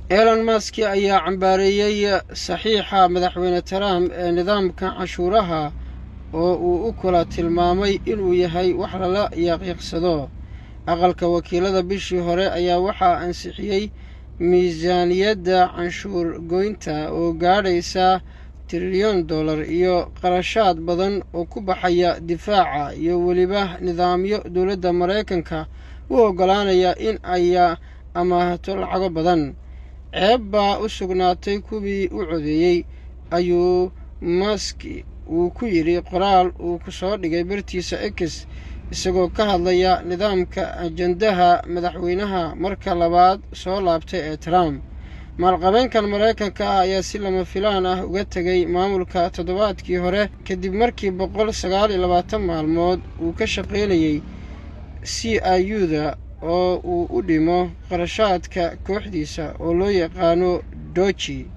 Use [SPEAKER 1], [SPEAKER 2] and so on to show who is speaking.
[SPEAKER 1] Elon Musk ayaa cambaareeyay saxiixa madaxweyne Trump ee nidaamka cashuuraha oo uu u kala tilmaamay inuu yahay wax lala yaqiiqsado. Aqalka wakiilada bishii hore ayaa waxaa ansixiyay miisaaniyadda canshuur goynta oo gaadhaysa $1 trilyan iyo qarashaad badan oo ku baxaya difaaca iyo weliba nidaamyo dowladda Mareykanka u oggolaanaya in ay amaahato lacago badan. Ceeb baa u sugnaatay kuwii u codeeyay, ayuu Musk uu ku yidhi qoraal uu ku soo dhigay bartiisa X, isagoo ka hadlaya nidaamka ajandaha madaxweynaha marka labaad soo laabtay ee Trump. Maalqabeenkan Mareykanka ah ayaa si lama filaan ah uga tegay maamulka toddobaadkii hore kadib markii 129 maalmood uu ka shaqaynayay CIU-da oo uu u dhimo qarashaadka kooxdiisa oo loo yaqaano DOGE.